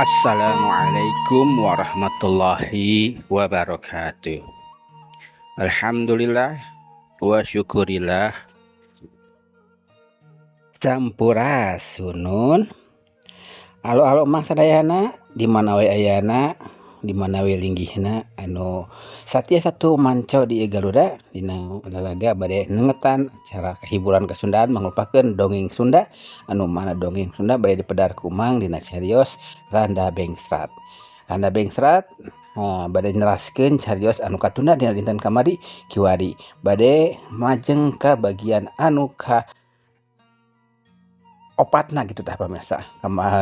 Assalamualaikum warahmatullahi wabarakatuh. Alhamdulillah wa syukurillah. Sampurasunun. Alo mang sadayana di mana we ayana, di mana we linggihna anu satya satu manco di Garuda dina lalaga bade nengetan acara hiburan Kasundaan mangrupakeun dongeng Sunda anu mana dongeng Sunda bade dipedar ku mang dina carios Randa Bengsrat. Randa Bengsrat bade neraskeun carios anu katunda dina dinten kamari kiwari bade majeng ka bagian anu ka opatna gitu tah pamirsa.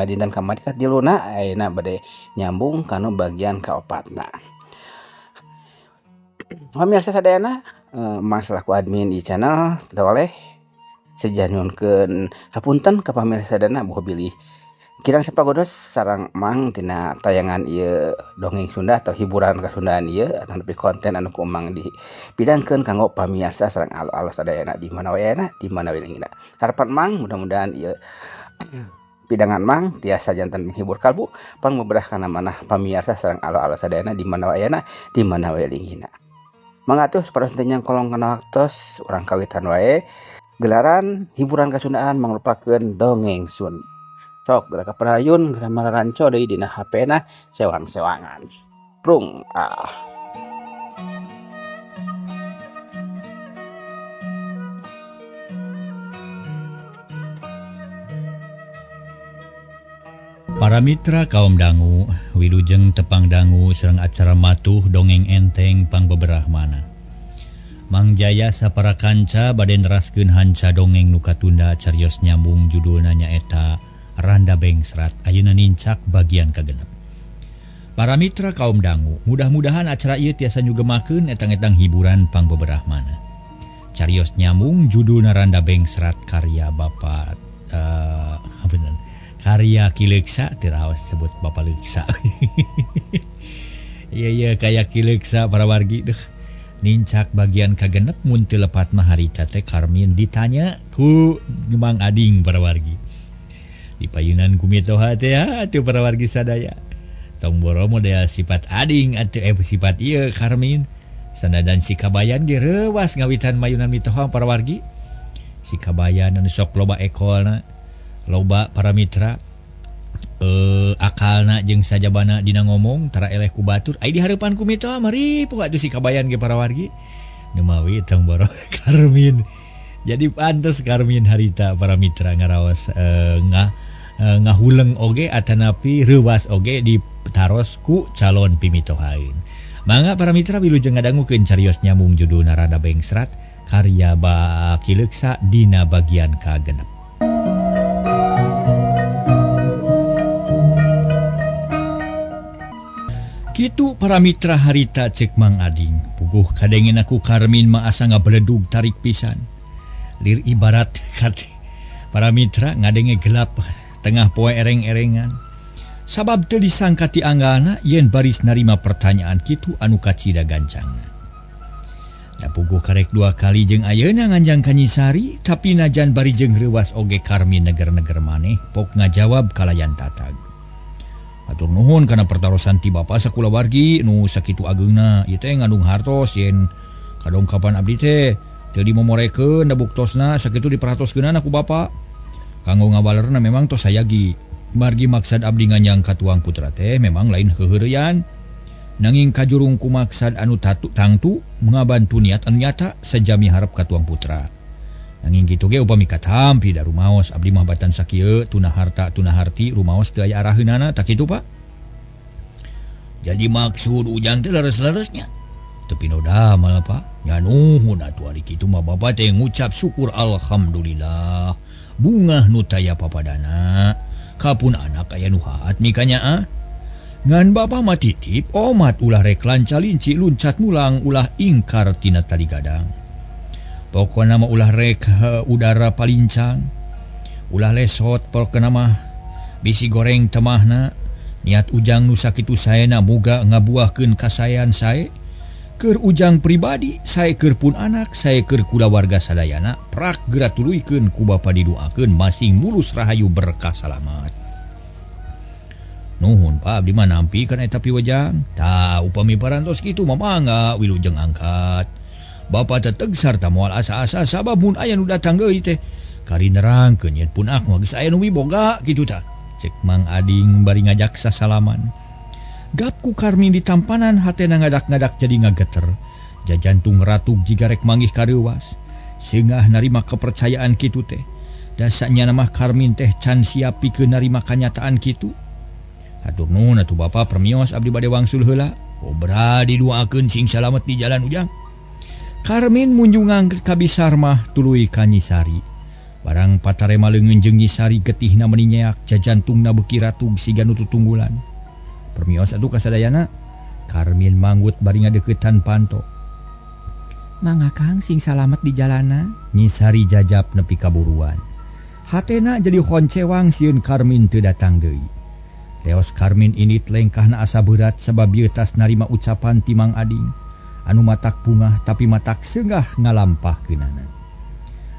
Dinten kamari ka diluna ayeuna bade nyambung kanu bagian ka opatna. Pamirsa sadayana mang selaku admin di channel toleh sejanjunkeun hapunten ka pamirsa sadayana boh bilih kirang sapagodos sareng mang tina tayangan ieu dongeng Sunda atau hiburan Kasundaan ieu nepi konten anu ku mang dipidangkeun kanggo pamirsa sareng alo-alo sadayana di mana we aya di mana we leungna. Harapan mang mudah-mudahan ieu pidangan mang tiasa janten menghibur kalbu pangmeberah kana manah pamirsa sareng alo-alo sadayana di mana we aya di mana we leungna. Mangatuh sapados teu kolong kana waktos urang kawitan wae gelaran hiburan Kasundaan mangrupakeun dongeng Sunda. Sok geura kaparayun geura mararanco deui dina HP-na sewang-sewangan. Prung Para mitra kaum dangu, wilujeng tepang dangu sareng acara matuh dongeng enteng pangbeberah mana. Mang Jaya sapara kanca bade neraskeun hanca dongeng nu katunda carios nyambung judulna nyaeta Randa Bengsrat ayeuna nincak bagian kagenep. Para mitra kaum dangu, mudah-mudahan acara ieu tiasa nyugemakeun etang-etang hiburan pangbeberah mana. Carios nyambung judulna Randa Bengsrat karya Bapak karya Kileksa tiraos sebut Bapak Leksa. Iya kayak Kileksa para wargi deh. Nincak bagian kagenep mun teu lepat mah harita teh Karmin ditanya ku Mang Ading para wargi. Di payunan kumitoha teh atuh para wargi sadaya. Tong boro model sifat Ading atuh sifat ieu Karmin. Sanadan si kabayan ge reuwas ngawitan mayunan mitoha para wargi. Si kabayan anu sok loba ekolna, loba para mitra akalna jeung sajabana dina ngomong tara eleh ku batur ai di hareupan ku mitoha mari poe atuh si kabayan ge para wargi. Nu mawi tong boro Karmin. Jadi pantes Karmin harita para mitra ngaraos ngahuleng oge atanapi reuwas oge ditaros ku calon pimitohaeun. Mangga para mitra wilujeng ngadangukeun carios nyambung judulna Randa Bengsrat karya Bapak Kileksa dina bagian kagenep. Kitu para mitra harita cek Mang Ading puguh kadengen aku Karmin mah asa ngabeledug tarik pisan. Lir ibarat kat para mitra ngadenge gelap tengah poe ereng-erengan. Sabab teu disangka ti anggalna yen baris narima pertanyaan kitu anu kacida gancangna. Da puguh karek 2 kali jeung ayeuna nganjang ka Nyisari tapi najan bari jeung reuwas oge Karmin neger-neger maneh pok ngajawab kalayan tatag. Atur nuhun kana pertarosan ti bapa sakulawargi nu sakitu ageungna ieu teh ngandung hartos yen kadongkapan abdi teh teu dimomorekeun da buktosna sakitu diparatoskeunana ku bapa. Kanggo ngabalerna memang tos sayagi. Margi maksad abdi nganjang ka tuang putra teh memang lain heureureuyan. Nanging kajurung ku maksad anu tangtu ngabantu niat anu nyata sajami harap ka tuang putra. Nanging kitu ge upami katampi da rumaos abdi mah batan sakieu tuna harta tuna harti rumaos teu aya araheunana tak kitu Pak. Jadi maksud ujang teh leres-leresnya. Teu pinoda malah Pak. Nya nuhun atuh ari kitu mah bapa teh ngucap syukur alhamdulillah. Bungah nu taya papadana kapun anak aya nu haat mikanya ngan bapa mah titip omat ulah rek lancalinci luncat mulang ulah ingkar tina tali gadang. Pokona mah ulah rek udara palincang ulah lesot pokona mah bisi goreng temahna niat ujang nu sakitu saena muga ngabuahkeun kasayan sae keur ujang pribadi sae keur pun anak sae keur kulawarga sadayana prak geura tuluikeun ku bapa didoakeun masing mulus rahayu berkah salamet. Nuhun Pak abdi mah nampi kana eta piwajang. Tah upami parantos kitu mamangga wilujeng angkat. Bapa teteg sarta moal asa-asa sabab mun aya nu datang deui teh. Kari nerangkeun yen pun aku geus aya nu wiboga kitu tah. Cek Mang Ading bari ngajak sasalaman. Gap ku Karmin di tampanan hatena ngadak-ngadak jadi ngageter. Jajantung ratug jiga rek manggih kareuwas. Seungah narima kepercayaan kitu teh. Dasanya nama Karmin teh can siap pikeun narima kanyataan kitu. Hatur nuhun atuh Bapak permios abdi bade wangsul heula. Obra diduakeun sing salamet di jalan ujang. Karmin munjungan kabisar mah tuluy ka Nyisari. Barang patarema leungeun jeung Nyisari getihna meuni nyeak jajantungna beuki ratug siga nu tutunggulan. Permios atuh kasadayana Karmin manggut bari ngadeuketan panto. Mangga Kang sing salamet di jalana. Nyisari jajab nepi kaburuan. Hatena jadi khoncewang sieun Karmin teu datang deui. Leos Karmin init lengkahna asa berat sabab ieu tas narima ucapan ti Mang Ading anu matak bungah tapi matak seunggah ngalampahkeunana.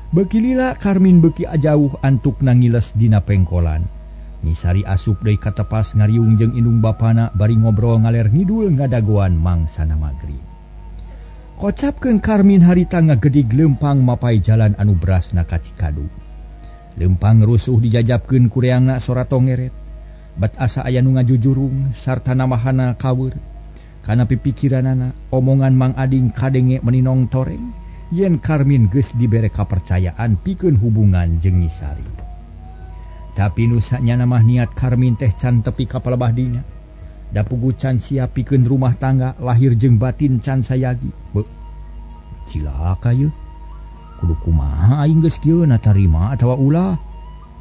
Beuki lila Karmin beuki ajauh antuk nangiles dina pengkolan. Nyisari asup deui ka tepas ngariung jeung indung bapana bari ngobrol ngaler ngidul ngadagoan mangsana magrib. Kocapkeun Karmin harita ngagedig leumpang mapai jalan anu berasna ka Cikadu. Leumpang rusuh dijajabkeun ku reangna sora tongeret. Bat asa aya nu ngajujurung sarta namahana kaweur. Kana pipikiranana omongan Mang Ading kadenge meninong toreng yen Karmin geus dibere kapercayaan pikeun hubungan jeung Nyisari. Tapi nu sanyana mah niat Karmin teh can tepi ka palebah dinya. Da pugu can siap pikeun rumah tangga lahir jeung batin can sayagi. Beuh. Cilaka yeuh. Kudu kumaha aing geus kieu natarima atawa ulah?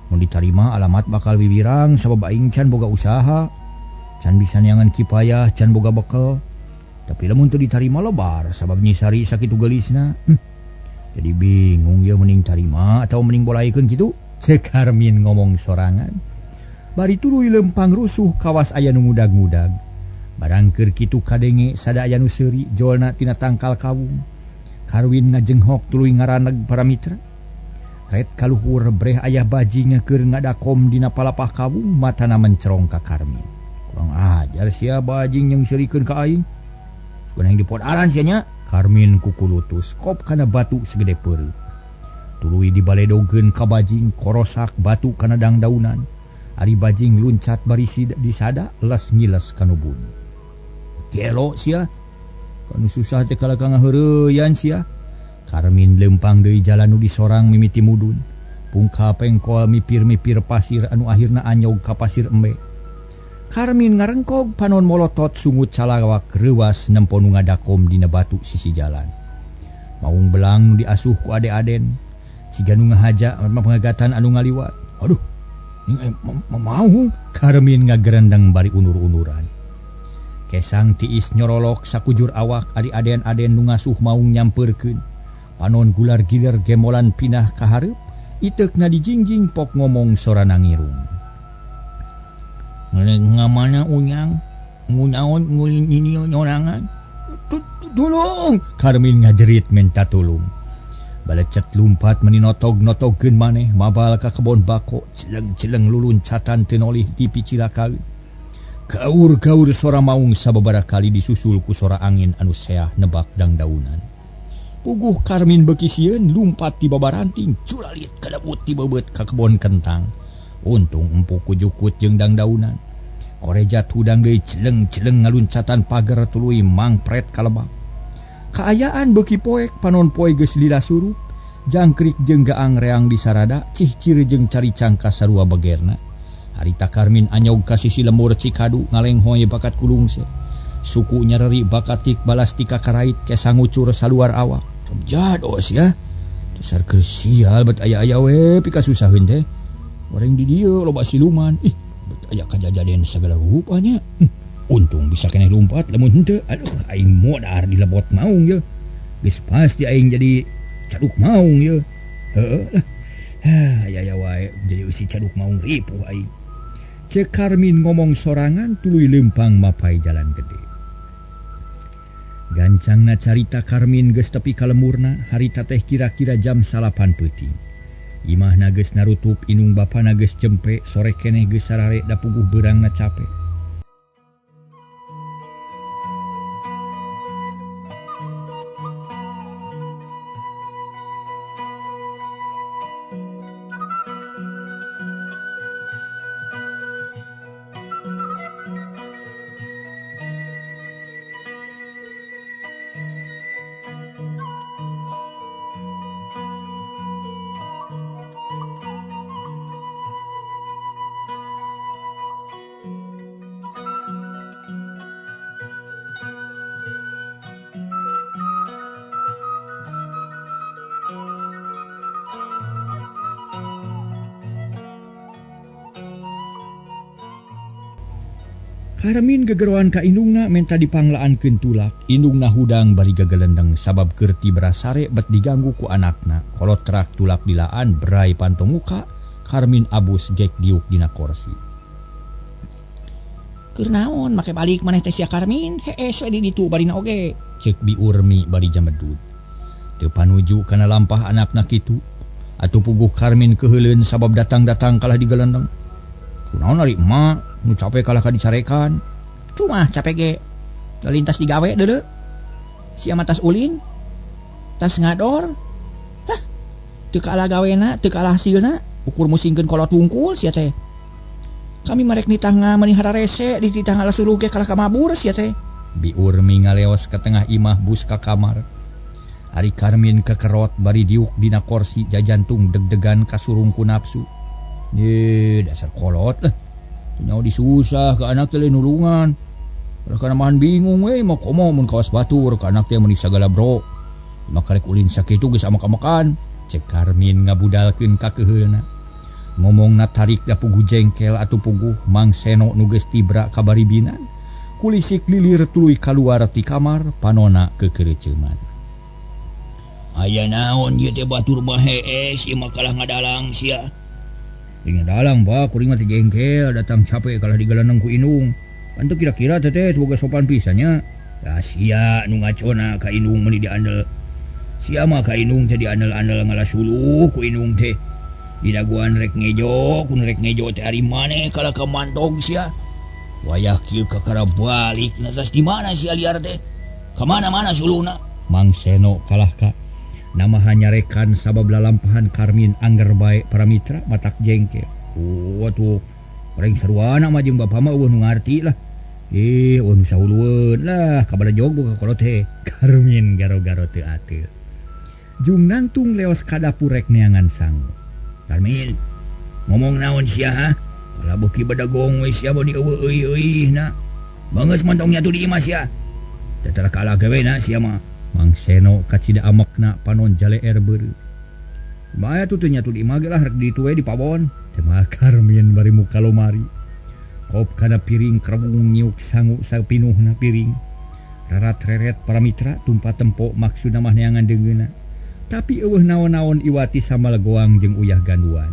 Mun ditarima alamat bakal bibirang sabab aing can boga usaha, can bisa neangan kipayah, can boga bekal. Tapi lamun teu ditarima lobar sabab Nyisari sakitu geulisna. Jadi bingung ya mending tarima atau mending bolaikeun kitu. Cek Karmin ngomong sorangan. Bari tuluy leumpang rusuh kawas aya nu ngudag-ngudag. Barang keur kitu kadenge sada aya nu seuri jolna tina tangkal kawung. Karwin ngajenghok tuluy ngaraneg para mitra. Ret kaluhur breh ayah bajing keur ngadakom dina palapah kawung matana mencerong ka Karmin. Kurang ajar sia bajing yang serikeun ka aing. Sugan yang dipodaran sia nya. Karmin kukulutus kop kana batu segede peureuh. Tuluy dibaledogeun ka bajing korosak batu kana dangdaunan. Ari bajing luncat bari disada les ngiles ka nubun. Gelo sia. Kanu susah teh kala ka ngaheureuyan sia. Karmin leumpang deui jalan nu disorang mimiti mudun. Pungka pengkol mipir-mipir pasir anu akhirna anyog ka pasir embe. Karmin ngarengkog panon molotot sungut calawak reuwas nempo nu ngadakom dina batu sisi jalan. Maung belang nu diasuh ku ade-aden. Siga nu ngahaja pangagatan anu ngaliwat. Aduh, mau Karmin ngagerendeng bari unur-unuran. Kesang tiis nyorolok sakujur awak ari aden-aden nu ngasuh maung nyampeurkeun. Panon gular-gilir gemolan pinah ka hareup, iteukna dijingjing pok ngomong sora nangirung. Ngamana unyang, ngunaon ngulin ini nyorangan. Tulung! Karmin ngajerit minta tulung. Balecet lumpat meninotog-notogkeun maneh mabal ka kebon bako, celeng-celeng luluncatan teu nolih di picilakaeun. Gaur-gaur sora maung sababaraha kali disusul ku sora angin anu seah nebak dangdaunan. Puguh Karmin beuki sieun lumpat ti babaranting culalit kadabut ti beubeut ka kebon kentang. Untung empuk kujukut jeung dangdaunan. Korejat hudang deui celeng-celeng ngaluncatan pager tuluy mangpret ka lebak. Kaayaan beuki poek panon poe geus lila surup. Jangkrik jeung gaang reang di sarada cih ciri jeung caricang ka sarua begerna. Harita Karmin anyog ka sisi lembur Cikadu ngalenghoy bakat kulungse. Suku nyareri bakatik balas tika karait kesa ngucur saluar awak. Jados ya. Dasar keur sial bet aya-aya we pika susaheun teh. Goreng di dieu loba siluman. Ih, bet aya kajajaden sagala rupanya. Untung bisa keneh lompat lamun henteu. Aduh, aing modar di lebot maung ye. Geus pasti aing jadi caduk maung ye. Heueuh. Aya-aya wae jadi usi caduk maung ripuh aing. Cek Karmin ngomong sorangan tuluy leumpang mapai jalan gede. Gancangna carita Karmin geus tepi ka lemurna harita teh kira-kira jam 8 peuting. Imahna geus narutup inung bapana geus cempe sore keneh geus sarare da puguh beurangna capek. Karmin gegeroan ka indungna menta dipanglaankeun tulak. Indungna hudang bari gagelendeng sabab kerti berasare bet diganggu ku anakna. Kolot terak tulak dilaan berai pantong muka. Karmin abus gek diuk dina kursi. Keur naon make balik maneh teh sia Karmin? Hees we di ditu barina oge. Cek Bi Urmi bari jamedud. Teu panuju kana lampah anakna kitu. Atuh puguh Karmin keheuleuan sabab datang-datang kalah digelendeng. Kunaon ari emak nu capek kalah ka dicarekan. Cuma capek ge. Lalintas digawe deuleu. Sia mah tas ulin. Tas ngador. Hah. Teu kalah gawena, teu kalah hasilna. Ukur musingkeun kolot wungkul sia teh. Kami marek nitangga manihara rese di titangga lasuruh ge kalah ka mabur sia teh. Bi Urmi ngaleos ka tengah imah bus ka kamar. Ari Karmin kekerot bari diuk dina kursi jajantung deg-degan kasurung ku nafsu. Ye dasar kolot lah. Nyawa disusah ke anak teh nulungan. Kalau kana mahan bingung we mau komo mun kawas batur ke anak teh meuni sagala bro. Makarek ulin sakitu geus amak-amakan. Cek Karmin ngabudalkeun ka keheulna. Ngomongna tarik da puguh jengkel atuh puguh Mang Seno nu geus tibra ka baribinan. Kulisik lilir tuluy kaluar ti kamar panona kekereuceuman. Aya naon ieu teh batur mah hees ieu mah kalah ngadalang sia. Tinggal dalang pak, kuring mati jengkel, datang capek kalah digelandeng ku Inung. Pantu kira-kira teteh tuga sopan pisannya. Ya sia nu ngacona ka Inung meuni diandel. Sia mah ka Inung teh diandel-andel ngalasuluh ku Inung teh. Didaguan rek ngejo, kun rek ngejo teh ari maneh kalah ka mantog sia. Wayah kieu kakara balik, natas di mana sia liar teh? Ka mana-mana suluna. Mang Seno kalah ka. Nama hanyarekan sabab lalampahan Karmin angger bae para mitra matak jengkel. Tuh orang sarwana mah jeung bapa mah eueuh nu ngarti lah. Eueuh nu sahulueun lah kabada jog buka kolot teh. Karmin garo-garo teu ateu. Jung nangtung leos ka dapur rek neangan sangu. Karmin, ngomong naon sia ha? Kalau beuki badagong we sia bodi eueuh na. Bangeus montongnya tuh di imah sia. Tetara kalah gawena sia mah. Mang Seno kacida amakna panon jale beureu. Maya tuh teu nyatu di imah ge lah rek ditu we di pawon. Teh mah Karmin bari muka lomari. Kop kana piring kerebung nyiuk sangu sapinuhna piring. Rarat reret para mitra tumpah tempo maksudna mah neangan deungeuna. Tapi eueuh naon-naon iwati samal goang jeung uyah ganduan.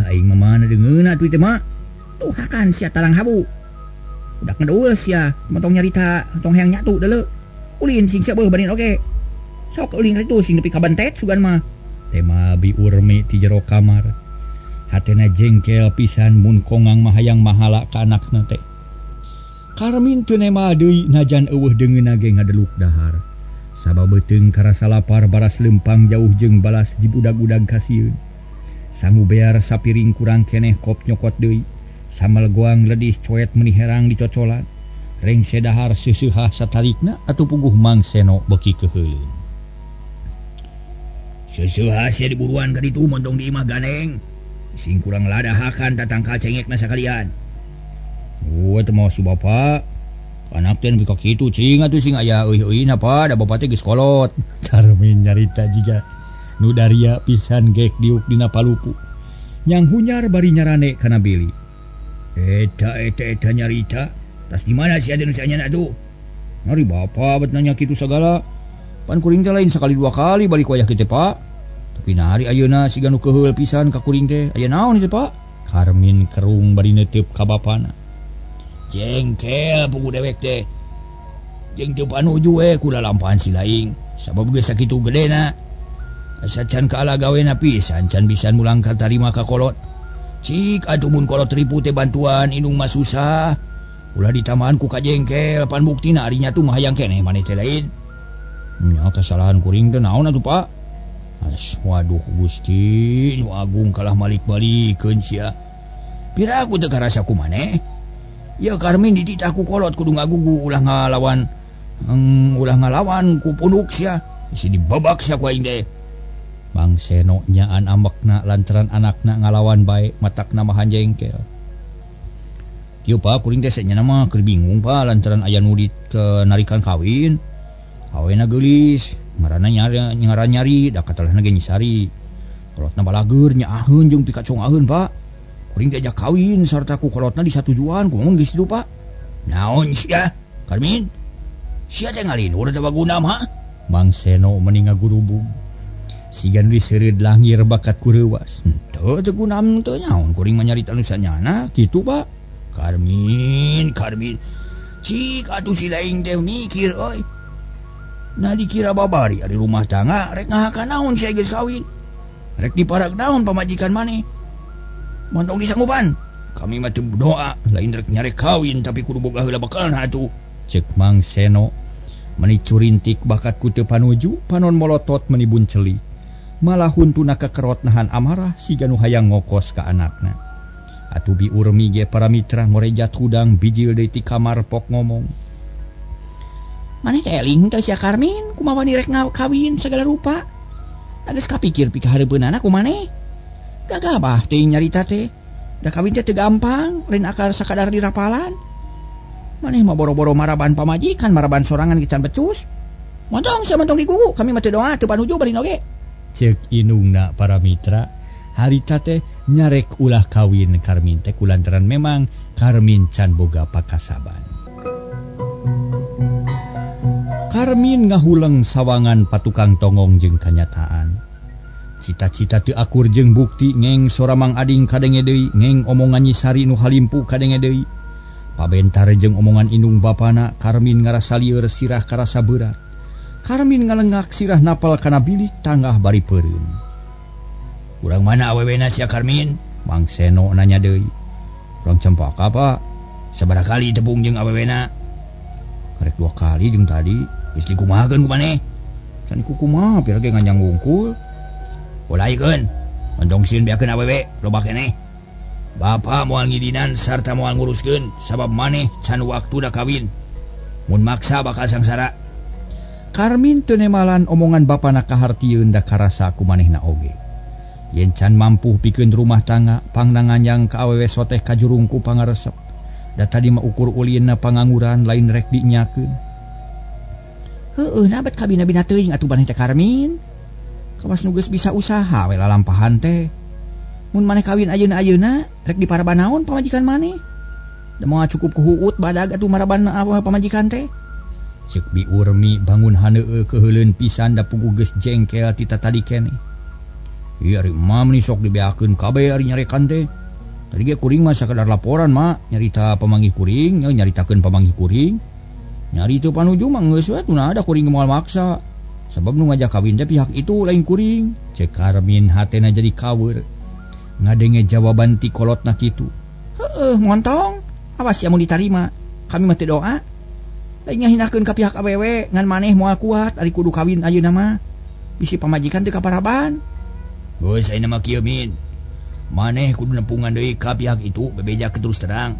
Aing mah mana deungeuna atuh teh mah. Tuh hakan sia tarang habu. Udah ngedeul sia, montong nyarita, tong hayang nyatu deuleu. Ulin sing sia beuh banin oge. Sok ulin itu sing nepi ka bentet sugan mah. Tema Bi Urmi ti jero kamar. Hatena jengkel pisan mun kongang mah hayang mahala ka anakna teh. Karmin teu nema deui najan eueuh deungeuna ge ngadeluk dahar. Sabab beuteung karasa lapar baras lempang jauh jeung balas dibudag-budag kasieun. Sangu bear sapiring kurang keneh kop nyokot deui. Samal goang ledis coet meuni herang dicocolan. Reng sedahar seuseuhah satarikna atuh puguh Mang Seno beuki keheuleuan. Seuseuhah sia diburuan ka ditu montong di imah ganeng. Sing kurang ladahakan tatangkal cengekna sakalian. Teu mau si bapa. Anak teh nepi ka kitu cing atuh sing aya euy-euy apa da bapa teh geus kolot. Karmin nyarita jiga nu daria pisan gek diuk dina palupu. Nyang hunyar bari nyarane kana Billy. Eta nyarita. Tas di mana si Aden usahanya atuh? Ngari bapa bet nanya kitu sagala. Pan kuring teh lain sakali dua kali balik wayah kitu Pak. Tapi nari ayeuna siga nu keheul pisan ka kuring teh. Aya naon ieu Pak? Karmin kerung bari neuteup ka bapana. Jengkel pugu dewek teh. Jeung teu panuju we ku lalampahan si laing. Sabab geus sakitu gedena. Asa can kaala gawena pisan can bisan mulang ka tarima ka kolot. Cik atuh mun kolot ripu teh bantuan indung mah susah. Ulah ditamahan ku kajengkel pan buktina ari nya tuh mah hayang keneh maneh teh lain. Nya kesalahan kuring teh naon atuh Pak? Waduh Gusti, nu agung kalah malik-balikeun sia. Pira aku teu karasa ku maneh. Ya Karmin dititah ku kolot kudu ngagugu ulah ngalawan ku punduk sia. Isi dibabak sia ku aing teh. Mang Seno nyaan ambekna lantaran anakna ngalawan bae matakna mah jengkel. Kieu Pak kuring teh nya mah keur bingung Pak lantaran aya nu narikan kawin. Awena geulis, marana nyari da katelahna ge nyisari. Kolotna balageur nyaaheun jeung pika congaheun Pak. kuring diajak kawin sarta ku kolotna di satujuan kumaha geus lupa. Naon sia? Karmin. Sia teh ngalin urang teh baguna mah. Mang Seno meninga gurubung. Sigan diseureud langir bakat kureuwas. Teu teu gunam teu nyaon kuring mah nyarita nu sanyana kitu Pak. Karmin. Cik atuh si laing teh mikir euy. Nah dikira babari ari rumah tangga rek ngahakan naon sia geus kawin. Rek diparag naon pamajikan maneh. Montong disanggupan. Kami mah teu doa lain rek nyarek kawin tapi kudu boga heula bakalna atuh. Cek Mang Seno meni curintik bakat ku teu panuju panon molotot meni bunceli. Malah huntuna kekerot nahan amarah siga nu hayang ngokos ka anakna. Atuh bi urmi ge para mitra ngorejat hudang bijil deui ti kamar pok ngomong. Maneh teh eling teh sia Karmin kumaha ni rek kawin segala rupa. Geus kapikir pika hareupeunana kumaneh. Gagabah teuing nyarita teh. Da kawin teh teu gampang, lain akal sakadar dirapalan. Maneh mah boro-boro maraban pamajikan, maraban sorangan kican becus. Montong sia montong digugu, kami mah teu doa teu panuju bari oge. Cek inungna para mitra, harita teh nyarek ulah kawin Karmin teh kulantaran memang Karmin can boga pakasaban. Karmin ngahuleng sawangan patukang tongong jeung kanyataan. Cita-cita teu akur jeung bukti ngeng sora Mang Ading kadenge deui, ngeng omongan Nyisari nu halimpu kadenge deui. Pabentar jeung omongan indung bapana, Karmin ngarasa lieur sirah karasa berat. Karmin ngalengak sirah napal kana bilik tanggah bari peureun. Urang mana awewena sia Karmin? Mang Seno nanya deui. Urang cempaka Pak. Sabaraha kali tepung jeung awewena? Karek 2 kali jeung tadi. Geus dikumahakeun ku maneh? Can kumaha pira ge nganjang wungkul. Ulaikeun. Montong sieun beakeun awewe loba keneh. Bapa moal ngidinan sarta moal nguruskeun sabab maneh can waktuna kawin. Mun maksa bakal sangsara. Karmin teu nemalan omongan bapana kahartieun da karasa ku manehna oge. Yen can mampu pikeun rumah tangga pangnanganjang ka awewe soteh kajurung ku pangaresep. Da tadi mah ukur ulinna pangangguran lain rek dinyakeun. Heueuh na bet kabina-bina teuing atuh maneh teh Karmin. Kawas nu geus bisa usaha we lalampahan teh. Mun maneh kawin ayeuna-ayeuna rek diparaban naon pamajikan maneh? Da moal cukup ku huut badag atuh maraban pamajikan teh. Cek bi urmi bangun haneueu keheuleuan pisan da puguh geus jengkel ti tadi keneh. Ieu ari mah meni sok dibeakeun kabeh ari nyarekan teh. Tadi ge kuring mah sakadar laporan mah nyarita pamanggih kuring, nyaritakeun pamanggih kuring. Nyari teu panuju mah geus we tuna ada kuring moal maksa. Sabab nu ngajak kawin teh pihak itu lain kuring. Cek Karmin hatena jadi kaweur. Ngadenge jawaban ti kolotna kitu. Heueuh montong, awas ya mun ditarima. Kami mah teu doa. Lain ngahinakeun ka pihak awewe ngan maneh moal kuat ari kudu kawin ayeuna mah. Bisi pamajikan teu kaparaban. Geus ayeuna mah kieu Min. Maneh kudu nempungan deui ka pihak itu bebejak terus terang.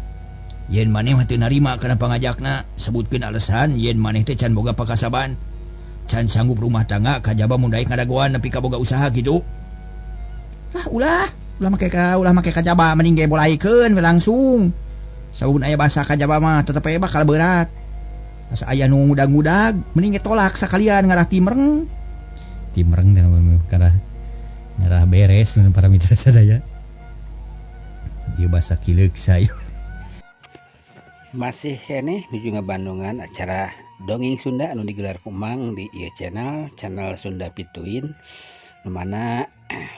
Yen maneh mah teu narima kana pangajakna, sebutkeun alesan yen maneh teh can boga pakasaban. Can sanggup rumah tangga kajaba mun daek ngadagoan nepi ka boga usaha kitu. Lah ulah make kajaba mending ge bolaikeun we langsung. Sabun aya basa kajaba mah tetep aya bakal berat. Asa aya nu ngudag-ngudag mending ge tolak sakalian ngarah timreng. Timreng kana ngarah beres mun para mitra sadaya. Ieu basa kileuk saya. Masih ini nuju ngabandungan acara dongeng Sunda anu digelar kumang di ieu channel Sunda Pituin nu mana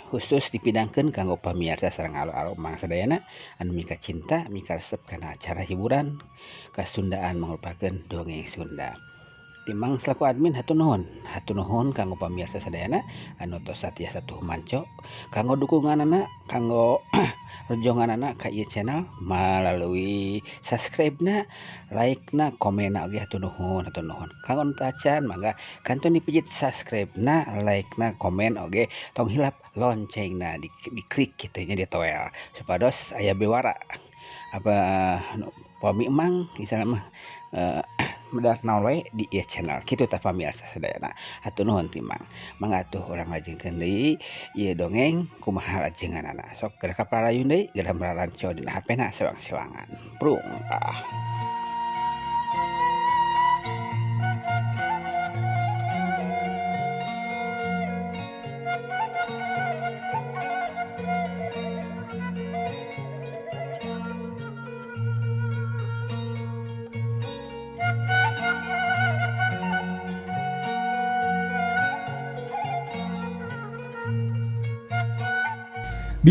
khusus dipidangkeun kanggo pamirsa sareng alo-alo mang sadayana anu mika cinta mika resep kana acara hiburan kasundaan mangrupakeun dongeng Sunda. Timang selaku admin hatur nuhun kanggo pamirsa sadayana anu tos satya satuh manco kanggo dukunganana kanggo rejonganana ka ieu channel melalui subscribe-na, like-na, komen-na oge hatur nuhun. Kanggo nu tacan mangga kantun dipijit subscribe-na, like-na, komen oge tong hilap loncengna diklik kitu nya ditoel supados aya bewara apa pami emang misalnya mah medar nawe di ieu channel kitu tah pamirsa sadayana. Hatur nuhun timang. Mangga atuh urang lajengkeun deui ieu dongeng kumaha lajenganana. Sok geura kaparayun deui geura maralanco dina HP-na sewang-sewangan. Prung.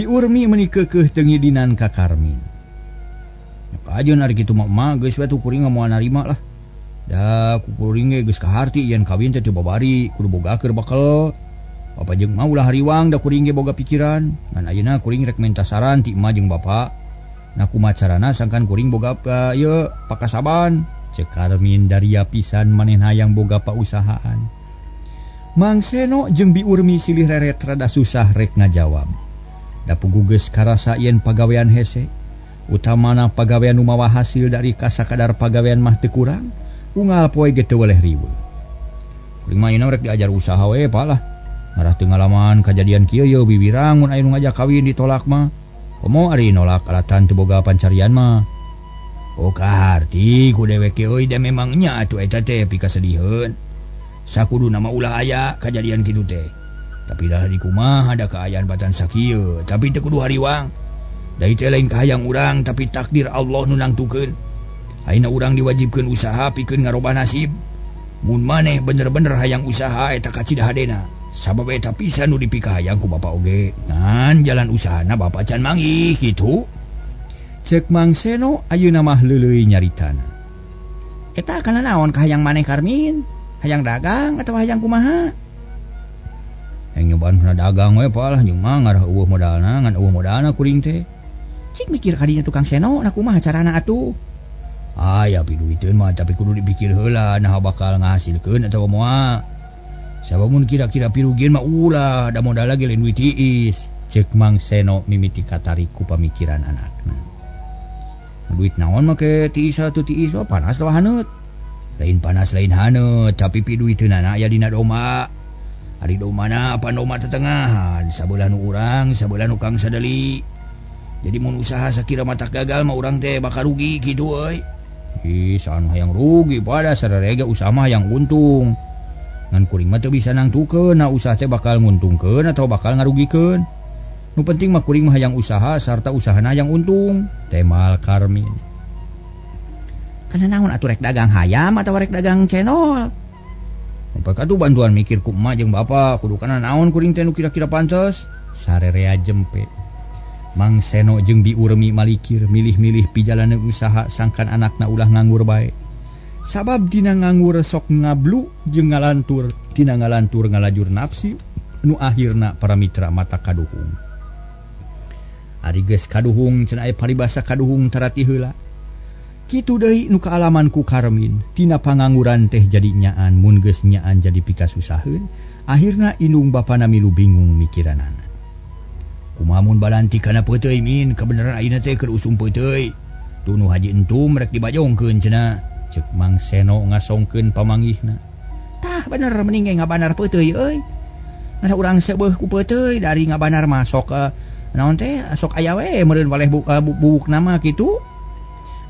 Urmi menikekeuh tengidinan ka Karmin. Kajeun ari kitu mah geus we tuh kuring moal narima lah. Da ku kuring ge geus kaharti yen kawin teh teu babari, kudu boga keur bakal. Bapa jeung mah ulah hariwang da kuring ge boga pikiran, ngan ayeuna kuring rek minta saran ti emah jeung bapa. Na kumaha carana sangkan kuring boga ieu pakasaban. Cek Karmin daria pisan manehna hayang boga pausahaan. Mang Seno jeung Bi Urmi silih reret rada susah rek ngajawab. Da puguh geus karasa yen pagawean hese. Utamana pagawean nu mawa hasil dari kasakadar pagawean mah teu kurang, unggal poe ge teu weleh riweuh. Kuring mah ayeuna rek diajar usaha we palah. Ngarah teu ngalaman kajadian kieu yeuh bibirang mun aya nu ngajak kawin ditolak mah. Komo ari nolak alatan teu boga pancarian mah. Oh kaharti ku dewek euy da memang nya atuh eta teh pikasediheun. Sakuduna mah ulah aya kajadian kitu teh. Tapi dah di kumaha ada kaayaan batan sakieu, tapi teu kudu hariwang. Da teh lain kahayang urang tapi takdir Allah nu nangtukeun. Ayeuna urang diwajibkeun usaha pikeun ngarobah nasib. Mun maneh bener-bener hayang usaha eta kacidahadena. Sabab eta pisan nu dipikahayang ku bapa oge. Ngan jalan usahana bapa can manggih kitu. Cek Mang Seno ayeuna mah leuleuy nyaritana. Eta kana naon kahayang maneh Karmin? Hayang dagang atawa hayang kumaha? Yang nyobaan kena dagang we palah jeung mah ngarah eueuh modalna ngan eueuh modalna kuring teh. Cik mikir kadinya tukang Seno na kumaha carana atuh. Aya piduiteun mah tapi kudu dipikir heula nah bakal ngahasilkeun atawa moal. Sabab mun kira-kira pirugian mah ulah da modal lagi lain duit tiis. Cek Mang Seno mimiti katarik ku pamikiran anakna. Duit naon make tiis atuh tiis panas tah haneut. Lain panas lain haneut tapi piduiteunana aya dina doma. Ari domana apa doma tetengahan, sabelah nu urang, sabelah nu Kang Sadeli. Jadi mun usaha sakira matak gagal mah urang teh bakal rugi kitu euy. Ih, saan hayang rugi pada sararega usaha mah hayang untung. Ngan kuring mah teu bisa nangtukeun na usaha teh bakal nguntungkeun atau bakal ngarugikeun. Nu penting mah kuring mah hayang usaha sarta usahana hayang untung. Temal Karmin. Kana naon atuh rek dagang hayam atawa rek dagang cenol? Upah atuh bantuan mikir ku emak jeung bapa kudu kana naon kuring teh nu kira-kira pantes. Sarerea jempe. Mang Seno jeung Bi Urmi malikir milih-milih pijalanan usaha sangkan anakna ulah nganggur bae. Sabab dina nganggur sok ngablu jeung ngalantur, tina ngalantur ngalajur nafsi nu akhirna para mitra mata kaduhung. Ari geus kaduhung cenah aya paribasa kaduhung tarati heula. Kitu deui nu kaalaman ku Karmin, tina pangangguran teh jadi nyaan mun geus nyaan jadi pikasusaheun, akhirna indung bapana milu bingung mikiranana. Kumaha mun balanti kana peuteuy min, kabeneran ayeuna teh keur usum peuteuy. Tu nu haji entum rek dibajongkeun cenah. Cek Mang Seno ngasongkeun pamanggihna. Tah bener mending ngabanar peuteuy euy. Ngarana urang seubeuh ku peuteuy dari ngabanar mah sok naon teh sok aya we meureun waleh bubukna mah kitu.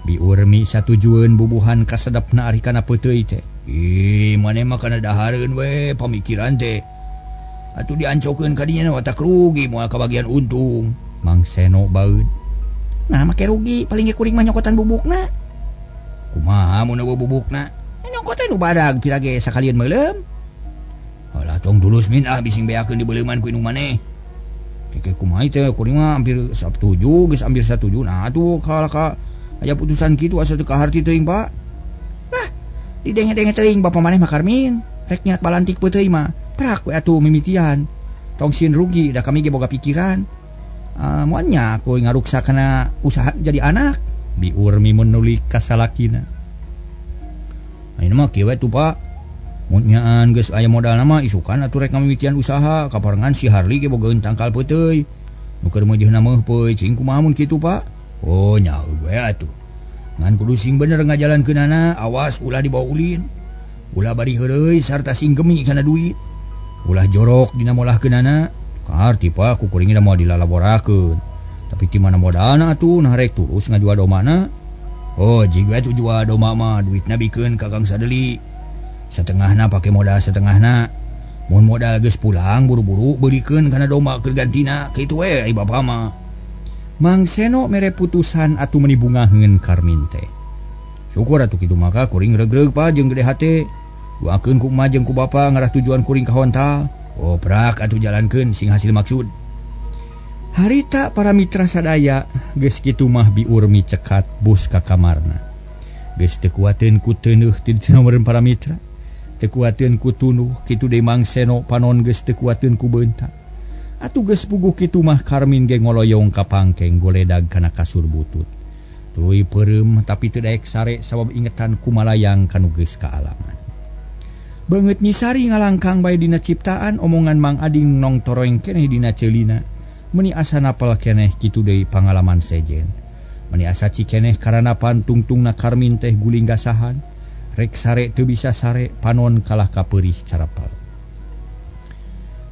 Bi Urmi satujueun bubuhan kasedepna ari kana peuteuy teh. Ih, maneh mah kana dahareun we pamikiran teh. Atuh diancokeun ka dinya watak rugi moal kabagian untung. Mang Seno baeud. Nah make rugi paling ge kuring mah nyokotan bubukna. Kumaha mun eueuh bubukna? Nyokotan nu badag pira ge sakalian meulem. Alah tong tulus min bising beakeun dibeuleman ku indung maneh. Keke kumaha teh kuring mah hampir setuju geus hampir setuju. Nah atuh ka aya putusan kitu asa teu kaharti teuing Pak. Wah, didenge-denge teuing bapa maneh mah Karmin. Rek niat balantik peuteuy mah. Prak we atuh mimitian. Tong sieun rugi da kami ge boga pikiran. Moal nya ku ngaruksa kana usaha jadi anak. Bi Urmi menulik ka salakina. Ayeuna mah kieu we tuh Pak. Mun nyaan geus aya modalna mah isukan atuh rek ngamimitian usaha kaparengan si Harli ge bogaeun tangkal peuteuy. Nu keur meujeuhna meuhpeuy cing kumaha mun kitu Pak? Oh nyaho we atuh. Ngan kudu sing bener ngajalankeunana, awas ulah dibawa ulin. Ulah bari heureuy sarta sing gemi kana duit. Ulah jorok dina molahkeunana. Kaharti Pak ku kuring da moal dilalaborakeun. Tapi ti mana modalna atuh nah rek tulus ngajual domana. Oh jig we atuh jual doma mah duitna bikeun ka Kang Sadeli. Setengahna pake modal setengahna. Mun modal geus pulang buru-buru beulikeun kana doma keur gantina. Kitu we ai bapa mah. Mang Seno mere putusan atuh meuni bungaheun Karmin teh. Syukur atuh kitu maka kuring regreg Pa jeung gede hate. Doakeun ku emak jeung ku bapa ngarah tujuan kuring ka Hontal. Oh prak atuh jalankeun sing hasil maksud. Harita para mitra sadaya geus kitu mah biurmi cekat bus ka kamarna. Geus teu kuateun ku teunuh ti nomeureun para mitra. Teu kuateun ku tunuh kitu deui Mang Seno panon geus teu kuateun ku beunta. Atuh geus puguh kitu mah Karmin ge ngoloyong ka pangkeng goledag kana kasur butut. Tuluy peureum tapi teu daek sare sabab ingetan kumalayang kanu geus kaalaman. Beungeut nyisari ngalangkang bae dina ciptaan omongan Mang Ading nong toroeng keneh dina ceulina. Meni asa napal keneh kitu deui pangalaman sejen. Meni asa cikeneh karana pantungtungna Karmin teh guling gasahan. Rek sare teu bisa sare panon kalah kapeurih carapal.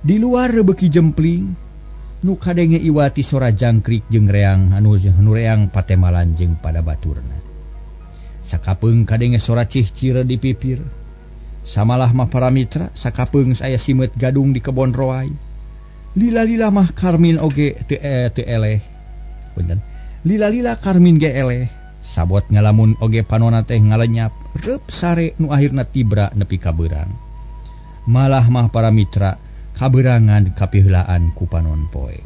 Di luar rebeuki jempling nu kadenge iwati sora jangkrik jeung reang anu reang patemalan jeung pada baturna. Sakapeung kadenge sora cih-cire di pipir. Samalah mah para mitra sakapeung aya simet gadung di kebon roai. Lila-lila mah Karmin oge teu eleh. Punten. Lila-lila Karmin ge eleh. Sabot ngalamun oge panonna teh ngalenyap reup sare nu akhirna tibra nepi ka beurang. Malah mah para mitra kabeurangan kapiheulaan ku panon poe.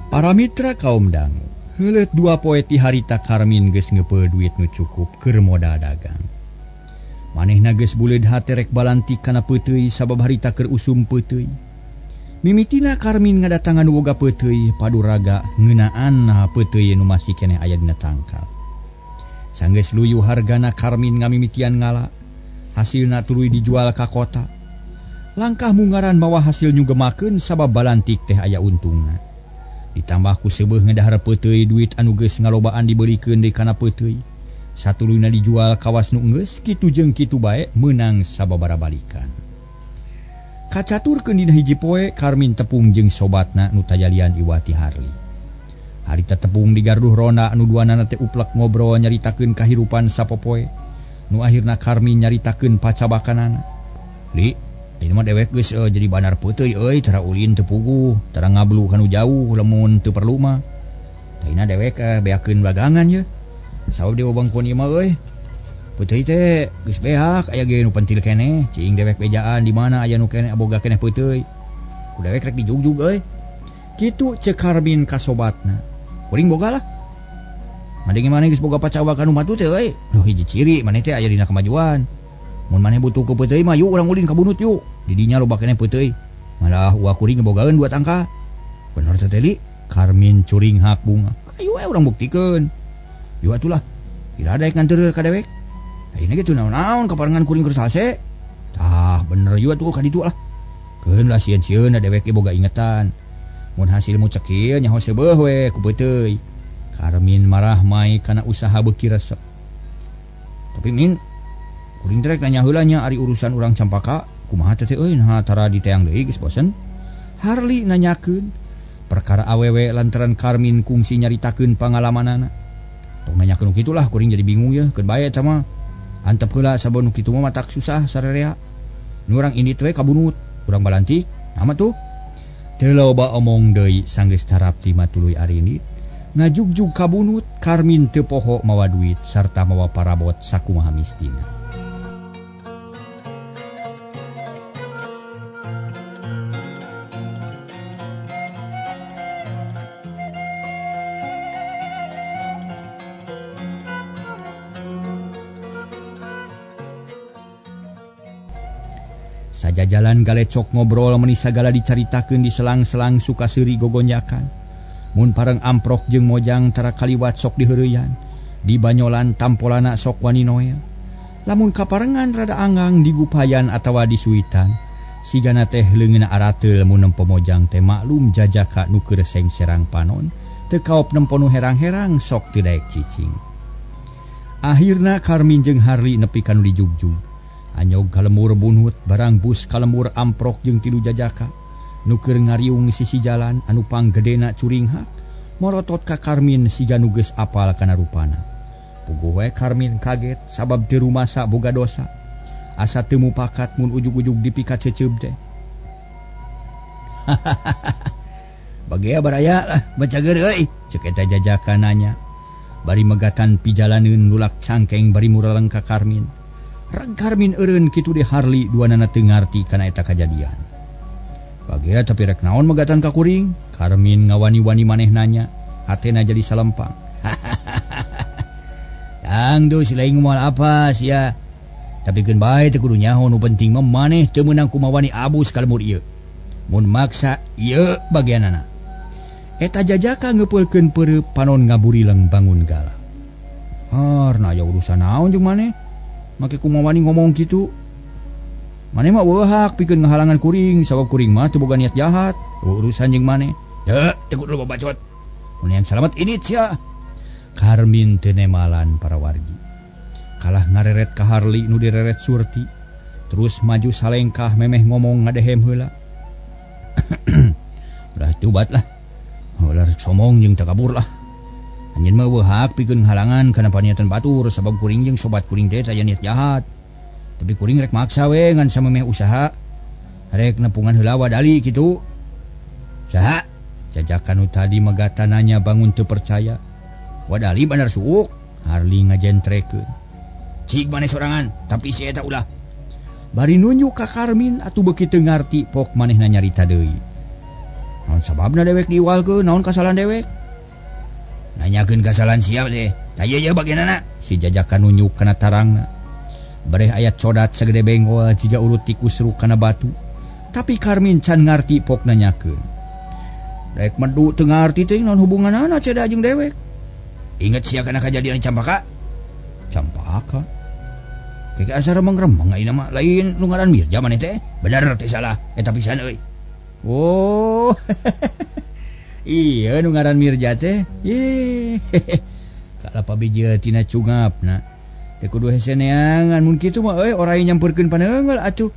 Para mitra kaum dangu, heuleut 2 poe ti harita Karmin geus ngeupeul duit nu cukup keur modal dagang. Manehna geus buleud hate rek balantik kana peuteuy sabab harita keur usum peuteuy. Mimitina Karmin ngadatangan boga peuteuy paduraga ngeunaan peuteuy nu masih keneh aya dina tangkal. Sanggeus luyu hargana Karmin ngamimitian ngala, hasilna tuluy dijual ka kota. Langkah mungaran mawa hasil nyugemakeun sabab balantik teh aya untungna. Ditambah ku seubeuh ngedahar peuteuy duit anu geus ngalobaan dibelikeun deui kana peuteuy. Satuluyna dijual kawas nu geus kitu jeung kitu bae meunang sababaraha balikan. Kacaturkeun dina hiji poe Karmin tepung jeung sobatna nu tajalian iwati Harli. Harita tepung digarduh ronda anu duanana teh uplek ngobrol nyaritakeun kahirupan sapopoe. Nu akhirna Karmin nyaritakeun pacabakanana. Li, ini mah dewek geus jadi banar peuteuy euy tara ulin teu puguh, tara ngablu kanu jauh lamun teu perlu mah. Taina dewek beakeun bagangan ye. Sabab dewa bangkon ieu mah euy. Peuteuy teh geus beak aya ge nu pentil keneh, cing dewek bejaan di mana aya nu keneh aboga keneh peuteuy. Ku dewek rek dijugjug euy. Kitu ceuk Karmin ka sobatna. Kuring boga lah. Madenge maneh geus boga pacabakan nu matu teh euy. Duh hiji ciri maneh teh aya dina kemajuan. Mun maneh butuh ku peuteuy mah yuk urang ulin ka bunut yuk. Di dinya loba keneh peuteuy. Malah ulah kuring ngebogaeun 2 tangka. Bener teh Li? Karmin curing hak bunga. Ayo urang buktikeun. Yuk atulah. Ila daek nganteur ka dewek. Ayeuna ge teu naon-naon kaparengan kuring keur salse. Tah bener yuk atuh ka ditu lah. Keun lah sieun-sieun dewek ge boga ingetan. Mun hasil mu cek ieu nyaho seubeuh we ku peuteuy. Karmin marah mai kana usaha beuki resep. Tapi Min, kuring rek nanya heula nya ari urusan urang Campaka, kumaha teh euy nah tara diteang deui geus bosen. Harli nanyakeun perkara awewe lantaran Karmin kungsi nyaritakeun pangalamanana. Tong nanyakeun kitu lah kuring jadi bingung ya, keun bae eta mah. Antep heula sabab nu kitu mah matak susah sarerea. Nu urang indit we kabunut, urang balantik, nama tuh. Teu loba omong deui sanggeus tarap ti matuluy arinit. Ngajugjug kabunut, Karmin teu poho mawa duit sarta mawa parabot sakumaha mistina. Sajajalan galecok ngobrol meni sagala dicaritakeun di selang-selang sukaseuri gogonjakan. Mun pareng amprok jeung mojang tara kaliwat sok diheureuyan. Di banyolan tampolana sok wani noel. Lamun kaparengan rada anggang digupayan atawa disuitan. Sigana teh leungeunna arateul mun nempo mojang teh maklum jajaka nu keur sengserang panon. Teu kaop nempo nu herang-herang sok teu daek cicing. Akhirna Karmin jeung Harli nepi ka nu dijugjug. Anyog kalemur bunut barang bus kalemur amprok jeung tilu jajaka nu keur ngariung sisi jalan anu panggedena curing hak morotot ka Karmin siga nu geus apal kana rupana. Puguh we Karmin kaget sabab teu rumasa boga dosa. Asa teu mupakat mun ujug-ujug dipikat ceuceub teh. Bagea baraya lah bacager euy, ceuk eta jajaka nanya. Bari megatan pijalaneun nulak cangkeng bari mureleng ka Karmin. Rang Karmin eureun kitu de Harli duanana teu ngarti kana eta kajadian. Bagea tapi rek naon megatan ka kuring? Karmin ngawani-wani maneh nanya, hatena jadi salempang. Tang tuh si lain moal apa sia. Tapi keun bae teu kudu nyaho nu penting mah maneh teu meunang kumawani abus kalmur ieu. Mun maksa ieu bagianana. Eta jajaka ngeupeulkeun peureup panon ngaburileng bangun gala. Harna aya urusan naon jeung maneh? Make kumawani ngomong kitu. Maneh mah weuhak pikeun ngahalangan kuring sabab kuring mah teu boga niat jahat. Urusan jeung maneh. Teu teu kudu babacot. Mun yang salamet ini sia. Karmin teu nemalan para wargi. Kalah ngareret ka Harli nu direret Surti. Terus maju salengkah memeh ngomong ngadehem heula. Udah tubat lah. Ulah somong jeung takabur lah. Anjeun mah weuhak pikeun halangan kana paniatan batur sabab kuring jeung sobat kuring teh aya niat jahat. Tapi kuring rek maksa we ngan samemeh usaha. Rek nepungan heula wadali kitu. Saha? Jajakan nu tadi magatananya bangun teu percaya. Wadali bener suuk. Harli ngajentrekeun. Cik maneh sorangan, tapi si eta ulah. Bari nunjuk ka Karmin atuh beuki teu ngarti pok manehna nyarita deui. Naon sababna dewek diiwalkeun? Naon kasalahan dewek? Nanyakeun kasalahan sia teh. Tah ieu bagianana. Si jajakan nunjuk kana tarangna. Bareh aya codat sagede bengol jiga urut tikus ruk kana batu. Tapi Karmin can ngarti pok nanyakeun. Dek medu teu ngarti teh naon hubunganana ceda jeung dewek. Inget sia kana kajadian Campaka? Campaka? Keke asar remeng-remeng ayeuna mah lain nu ngaran Mirja maneh teh. Bener teh salah eta pisan euy. Oh. Iya nu ngaran Mirja teh. Ye. Kalapa bijeu tina cungapna. Teu kudu hese neangan mun kitu mah euy orai nyampeurkeun paneungeul atuh.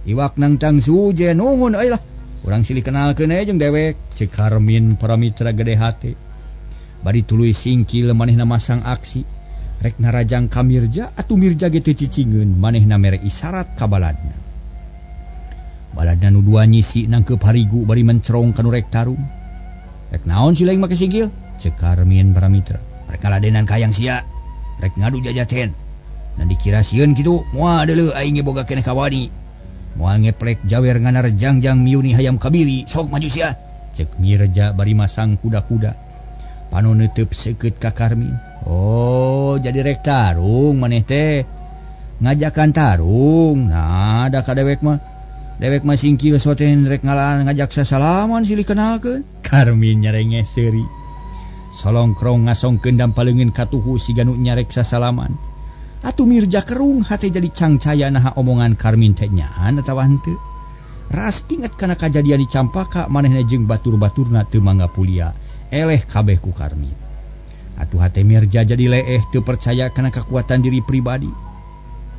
Iwak nang tangsu je nuhun euy lah. Urang silih kenalkeun aya jeung dewek. Cek Karmin Paramitra gede hate. Bari tuluy singkil manehna masang aksi. Rek narajang ka Mirja atuh Mirja ge teu cicingeun manehna mere isyarat ka baladna. Baladna nu dua nyisi nangkeup harigu bari mencrong ka nu rek tarung. Rek naon si laing make sigil? Cek Karmin Paramitra. Rek ngaladenan kayang sia. Rek ngadu jajaten. Dan dikira sieun kitu moal deuleu aing ge boga keneh kawani. Moal ngeplek jawer nganar jangjang miuni hayam kabiri sok maju sia. Cek Mirja bari masang kuda-kuda. Panon neuteub seukeut ka Karmin. Oh, jadi rek tarung maneh teh. Ngajakan tarung. Nah, da ka dewek mah. Dewek mah singkil soten rek ngalaan ngajak sasalaman silih kenalkeun. Karmin nyarenge seuri. Solongkrong ngasongkeun dampaleungeun katuhu siga nu nyarek sasalaman. Atuh Mirja kerung hate jadi cangcaya naha omongan Karmin teh nyaan atawa henteu. Ras inget kana kajadian di Campaka manehna jeung batur-baturna teu mangga pulia. Eleh kabeh ku Karmin. Atuh hate Mirja jadi leeh teu percaya kana kekuatan diri pribadi.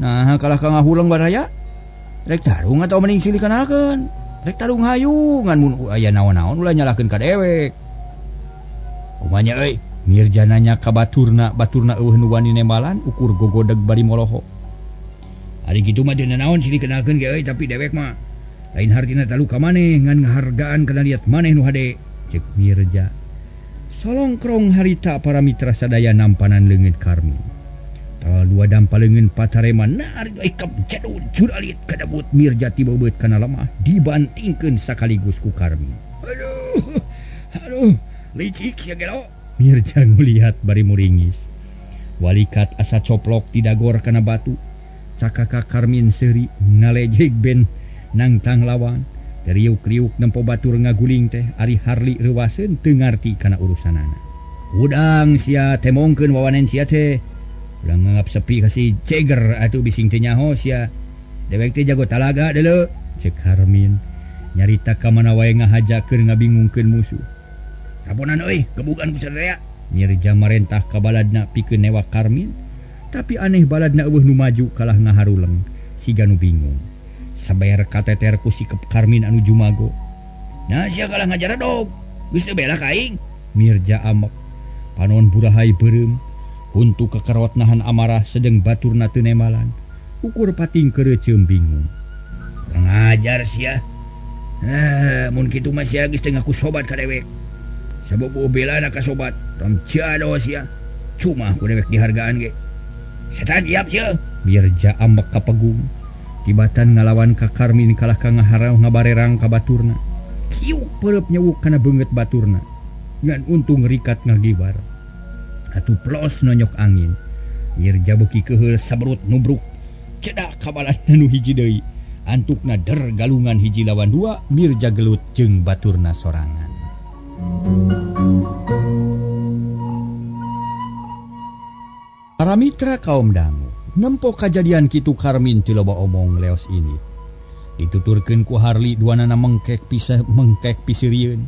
Nah, kalah ka ngahuleng baraya. Rek tarung atau mending silih kenalkeun. Rek tarung hayu ngan mun aya naon-naon ulah nyalahkeun ka dewek. Kumanya euy, Mirja nanya ka baturna eueuh nu wani nembalan ukur gogodeg bari moloho. Ari kitu mah teu naon silih kenalkeun ge euy tapi dewek mah lain hartina talu ka maneh ngan ngahargaan kana liat maneh nu hade. Cek Mirja. Solongkrong harita Paramitra sadaya nampanan leungeut Karmin. Tal dua dampaleungeun patareman naar ikap jadun juralit kadabut Mirja tiba beut kana lemah dibantingkeun sakaligus ku Karmin. Aduh, licik ya gelo. Mirja ngulihat bari muringis. Walikat asa coplok ti dagor kana batu. Cakaka Karmin seuri ngalejeg ben nangtang lawan. Riuk-riuk nempo batur ngaguling teh ari Harli reuwaseun teu ngarti kana urusanana. Udang sia temongkeun wawanen sia teh. Ulang nganggap sepi kasih ceger atuh bising teh nyaho sia. Dewek teh jago talaga deuleu. Cek Karmin nyarita ka mana wae ngahajakeun ngabingungkeun musuh. Raponan euy, gebugan ku sadaya. Mirja marentah ka baladna pikeun newak Karmin. Tapi aneh baladna eueuh nu maju kalah ngaharuleng siga nu bingung. Sabayar kateter ku sikep Karmin anu jumago. Nah sia kalah ngajar dog. Geus teu bela ka aing. Mirja amek. Panon burahay beureum. Untuk kekerot nahan amarah sedeng baturna teu nemalan. Ukur pating kereuceum bingung. Kurang ajar sia. Mun kitu mah sia geus teu ngaku sobat ka dewek. Sabab belana ka sobat. Ram ciado sia. Cuma ku dewek dihargaan ge. Setan iap sia. Mirja ambek kapegung tibatan ngalawan ka Karmin kalah ka ngaharau ngabarerang ka baturna. Kiuk perep nyewuk kana beungeut baturna. Ngan untung rikat ngagibar. Atuh plos nonyok angin. Mirja beuki keheul sabrut nubruk. Cedak kabalan nu hiji deui. Antukna der galungan hiji lawan dua, Mirja gelut jeung baturna sorangan. Para mitra kaum dangu, nempo kajadian kitu Karmin ti loba omong leos ini. Dituturkeun ku Harli duanana mengkek pisirieun.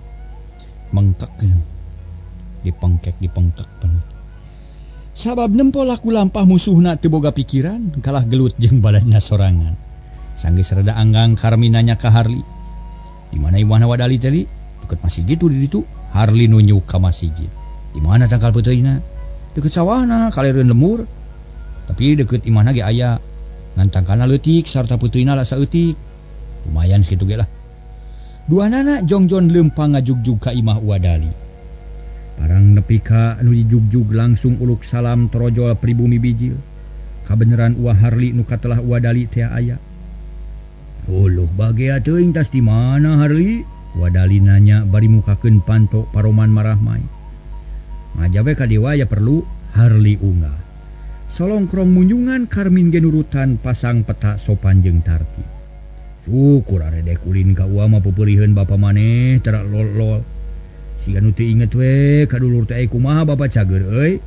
Mengkek dipengkek penuh. Sabab nempo laku lampah musuhna teu boga pikiran, kalah gelut jeung baladna sorangan. Sanggeus rada anggang Karmin nanya ka Harli. Di mana imahna wadali tadi? Deket masjid itu di ditu. Harli nunjuk ka masjid. Di mana tangkal peuteuyna? Deket sawahna, kalereun lemur. Tapi deket imahna ge aya. Ngan tangkalna leutik sarta peuteuyna lasa eutik. Lumayan sakitu ge lah. Duanana jongjon leumpang ngajugjug ka imah wadali. Parang nepi ka anu dijugjug langsung uluk salam torojol pribumi bijil. Kabeneran uah Harli nu katelah wadali teh aya. Uluh bagea teuing tas di mana Harli? Wadali nanya bari mukakeun panto paroman marahmai. Ngajawe ka dewa ya perlu Harli unggah. Solongkrong munjungan Karmin ge nurutan pasang peta sopan jeung tartib. Syukur arede kulin ka uah mah pepeurieun bapa maneh tara lol-lol. Siga nu teu inget we kadulur teh kumaha bapa cager euy.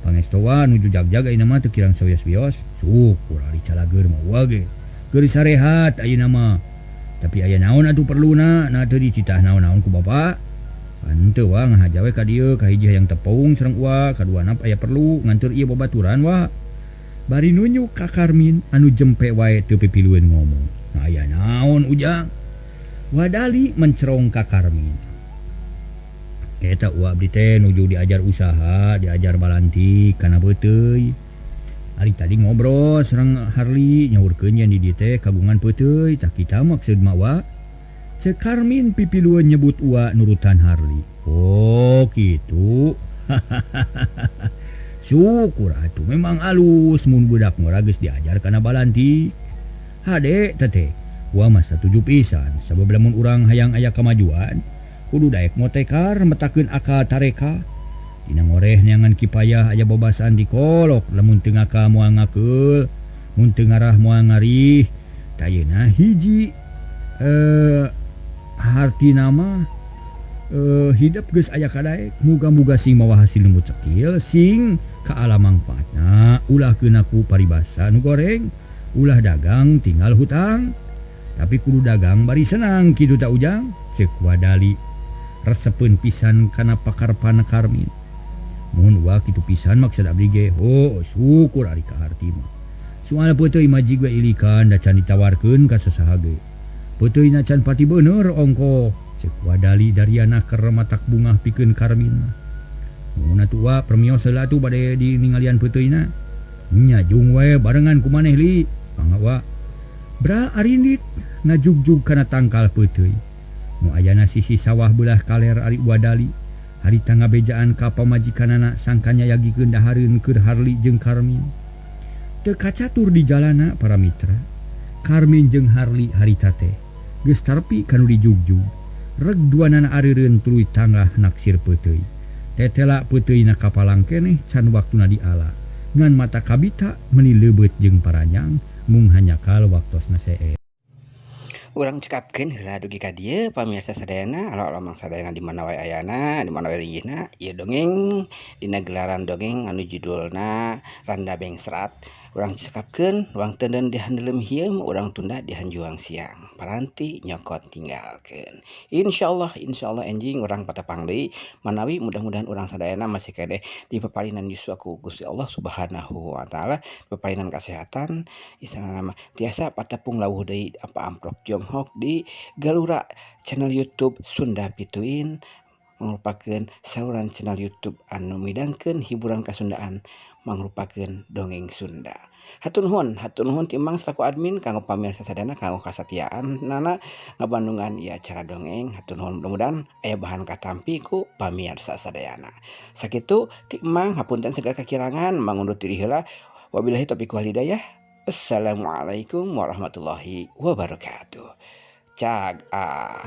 Pangestowa nuju jagjag ayeuna mah teu kirang sawios-wios. Syukur ari calageur mah uah ge. Keur sarehat ayeuna mah. Tapi aya naon atuh perluna na teu dicitah naon-naon ku bapa. Henteu wa ngahaja we ka dieu ka hiji hayang tepung sareng uah, kaduana aya perlu ngantur ieu babaturan wa. Bari nunjuk ka Karmin anu jempe wae teu pipilueun ngomong. Nah, aya naon ujang? Wadali mencerong ka Karmin. Eta uah abdi teh nuju diajar usaha, diajar balantik kana beuteuy. Ari tadi ngobrol sareng Harli nyaurkeun yen di dieu teh kagungan peuteuy, tah kita maksud mah wa. Cek Karmin pipilueun nyebut uwa nurutan Harli. Oh kitu. Syukur atuh memang alus mun budak murah geus diajar kana balantik. Hade teteh, uwa mah satuju pisan sabab lamun urang hayang aya kamajuan, kudu daek motekar metakeun akal tareka. Dina ngoreh neangan kipayah aya babasaan dikolok lamun teu ngaka moal ngakeul, mun teu ngarah moal ngarih. Tayeuna hiji harti nama hidup geus aya kadaek, muga-muga sing mawa hasil lembut cekil sing kaala mangfaatna ulah keunaku paribasa nu goreng, ulah dagang tinggal hutang. Tapi kudu dagang bari senang kitu ta ujang, ceuk Wadali resepeun pisan kana pakarpana Karmin. Mun wa kitu pisan maksud abdi ge, oh syukur ari ka harti mah. Soal peuteuy maji gue ilikan da can ditawarkeun ka sasaha ge. Peuteuy na can pati bener ongko, ceuk Wadali dariana keur matak bungah pikeun Karmin mah. Mun atuh wa permios heula atuh bade di ningalian peuteuy-na. Nya jung we barengan ku maneh li, mangga wa. Bra arindit ngajugjug kana tangkal peuteuy. Nu ayana sisi sawah belah kaler ari Wadali. Harita ngabejaan ka pamajikanana sangkanya yagikeun dahareun keur Harli jeung Karmin. Teu kacatur di jalana para mitra. Karmin jeung Harli harita teh geus tarpi kanu dijugjug. Reg duanana areureun tuluy tanggah naksir peuteuy. Tetela peuteuйna kapalang keneh can waktuna diala. Ngan mata kabita meuni leubeut jeung paranyang mung hanyakal waktosna seueur. Urang cekapkeun heula dugi ka dieu pamirsa sadayana, alo mang sadayana di mana wae ayana, di mana wae linggihna, ieu dongeng dina gelaran dongeng anu judulna Randa Bengsrat. Urang cekapkeun ruang teuneun di handeuleum hieum, urang tunda di hanjuang siang. Paranti nyokot tinggalkeun. Insyaallah enjing urang patepang deui manawi mudah-mudahan urang sadayana masih kene di peparinan yuswa ku Gusti Allah Subhanahu wa taala, peparinan kesehatan, istilahna mah tiasa patepung lawuh deui apa amprok Jonghok di Galura channel YouTube Sunda Pituin, merupakeun saluran channel YouTube anu midangkeun hiburan kasundaan, mangrupakeun dongeng Sunda. Hatur nuhun timbang selaku admin kanggo pamirsa sadayana kanggo kasatiaan nana ngabandungan ieu acara dongeng. Hatur nuhun, mudah-mudahan aya bahan katampi ku pamirsa sadayana. Sakitu timbang hapunten segala kakirangan mangundur diri heula. Wabillahi taufiq wal hidayah. Assalamualaikum warahmatullahi wabarakatuh. Cag ah.